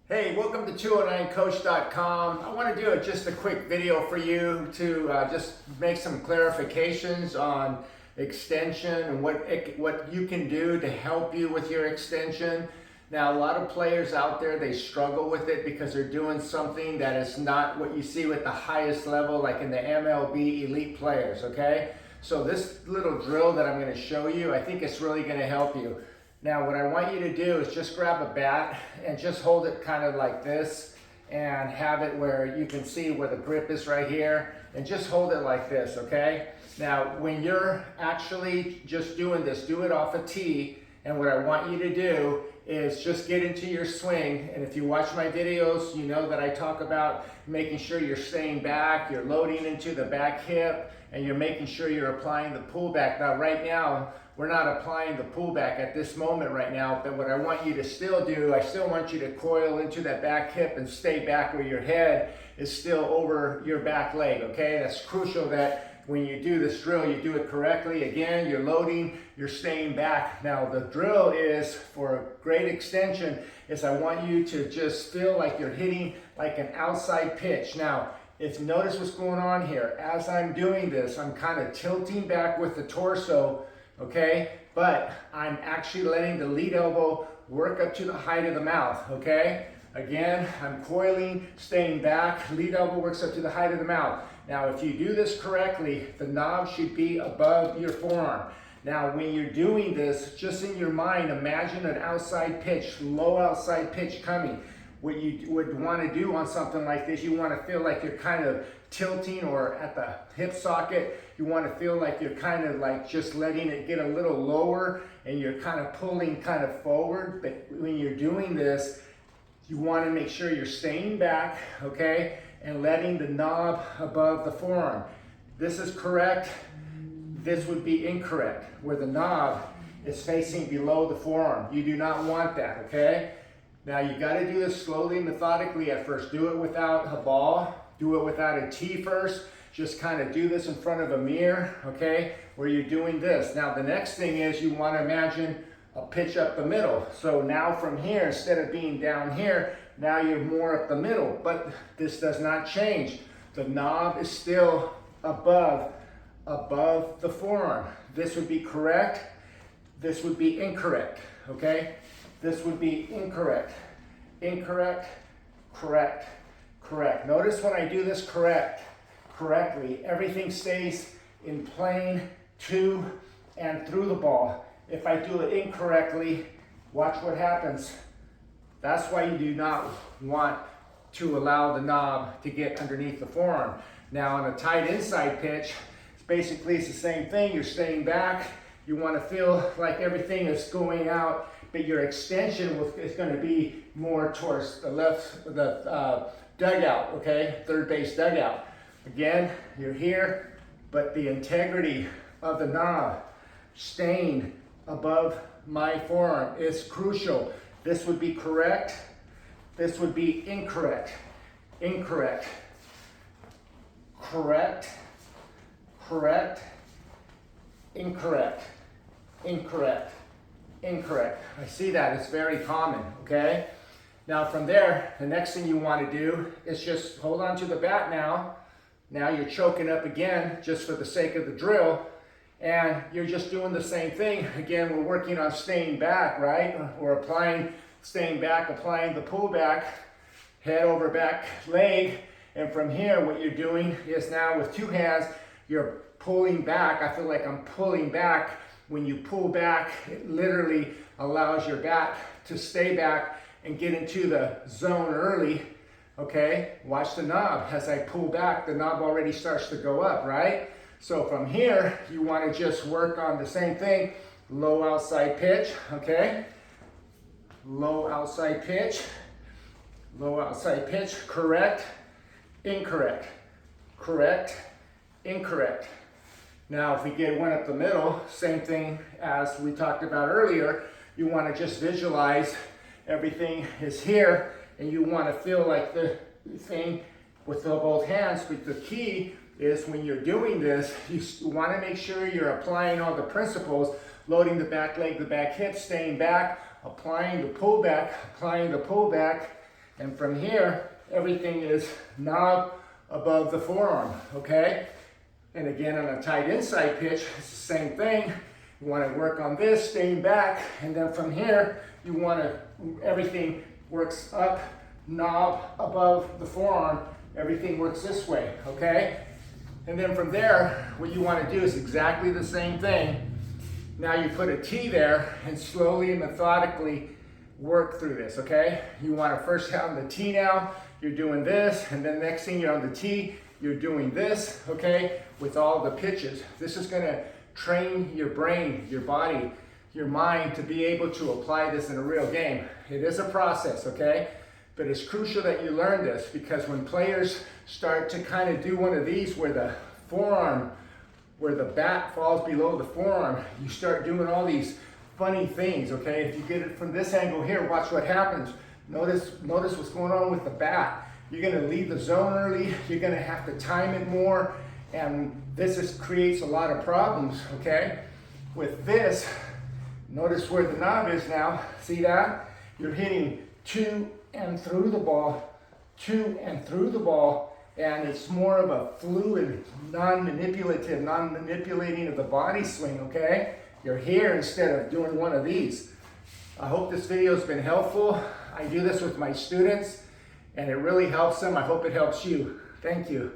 Hey, welcome to 209coach.com. I want to do just a quick video for you to just make some clarifications on extension and what you can do to help you with your extension. Now, a lot of players out there, they struggle with it because they're doing something that is not what you see with the highest level, like in the MLB elite players, okay? So this little drill that I'm going to show you, I think it's really going to help you. Now what I want you to do is just grab a bat and just hold it kind of like this and have it where you can see where the grip is right here, and just hold it like this, okay? Now when you're actually just doing this, do it off a tee, and what I want you to do is just get into your swing. And if you watch my videos, you know that I talk about making sure you're staying back, you're loading into the back hip, and you're making sure you're applying the pullback. Now right now, we're not applying the pullback at this moment right now, but what I want you to still do, I still want you to coil into that back hip and stay back where your head is still over your back leg, okay? That's crucial that when you do this drill, you do it correctly. Again, you're loading, you're staying back. Now the drill is for a great extension is I want you to just feel like you're hitting like an outside pitch. Now, if you notice what's going on here, as I'm doing this, I'm kind of tilting back with the torso, okay? But I'm actually letting the lead elbow work up to the height of the mouth, okay? Again, I'm coiling, staying back, lead elbow works up to the height of the mouth. Now, if you do this correctly, the knob should be above your forearm. Now, when you're doing this, just in your mind, imagine an outside pitch, low outside pitch coming. What you would want to do on something like this, you want to feel like you're kind of tilting, or at the hip socket, you want to feel like you're kind of like just letting it get a little lower and you're kind of pulling kind of forward. But when you're doing this, you want to make sure you're staying back, okay, and letting the knob above the forearm. This is correct. This would be incorrect, where the knob is facing below the forearm. You do not want that, okay? Now you got to do this slowly, methodically at first. Do it without a ball. Do it without a tee first. Just kind of do this in front of a mirror, okay, where you're doing this. Now the next thing is you want to imagine a pitch up the middle. So now from here, instead of being down here, now you're more up the middle. But this does not change. The knob is still above the forearm. This would be correct. This would be incorrect, okay? This would be incorrect, incorrect, correct, correct. Notice when I do this correctly, everything stays in plane to and through the ball. If I do it incorrectly, watch what happens. That's why you do not want to allow the knob to get underneath the forearm. Now on a tight inside pitch, it's the same thing. You're staying back. You want to feel like everything is going out, but your extension is going to be more towards the left, the dugout, okay? Third base dugout. Again, you're here, but the integrity of the knob staying above my forearm is crucial. This would be correct. This would be incorrect. Incorrect. Correct. Correct. Incorrect. Incorrect. Incorrect. I see that. It's very common, okay? Now from there, the next thing you want to do is just hold on to the bat now. Now you're choking up again just for the sake of the drill, and you're just doing the same thing. Again, we're working on staying back, right? We're staying back, applying the pullback, head over back leg, and from here what you're doing is now with two hands, you're pulling back. I feel like I'm pulling back. When you pull back, it literally allows your bat to stay back and get into the zone early, okay? Watch the knob. As I pull back, the knob already starts to go up, right? So from here, you want to just work on the same thing. Low outside pitch, okay? Low outside pitch. Low outside pitch. Correct. Incorrect. Correct. Incorrect. Now, if we get one up the middle, same thing as we talked about earlier, you want to just visualize everything is here, and you want to feel like the thing with both hands. But the key is when you're doing this, you want to make sure you're applying all the principles, loading the back leg, the back hip, staying back, applying the pullback, And from here, everything is knob above the forearm, okay? And again, on a tight inside pitch, it's the same thing. You want to work on this, staying back, and then from here, you want to, everything works up, knob above the forearm, everything works this way, okay? And then from there, what you want to do is exactly the same thing. Now you put a T there and slowly and methodically work through this, okay? You want to first have the T now, you're doing this, and then next thing you're on the T, you're doing this, okay? With all the pitches. This is gonna train your brain, your body, your mind to be able to apply this in a real game. It is a process, okay? But it's crucial that you learn this, because when players start to kind of do one of these where the forearm, where the bat falls below the forearm, you start doing all these funny things, okay? If you get it from this angle here, watch what happens. Notice what's going on with the bat. You're gonna leave the zone early, you're gonna have to time it more, and this creates a lot of problems, okay? With this, notice where the knob is now, see that? You're hitting to and through the ball, to and through the ball, and it's more of a fluid, non-manipulating of the body swing, okay? You're here instead of doing one of these. I hope this video has been helpful. I do this with my students, and it really helps them. I hope it helps you. Thank you.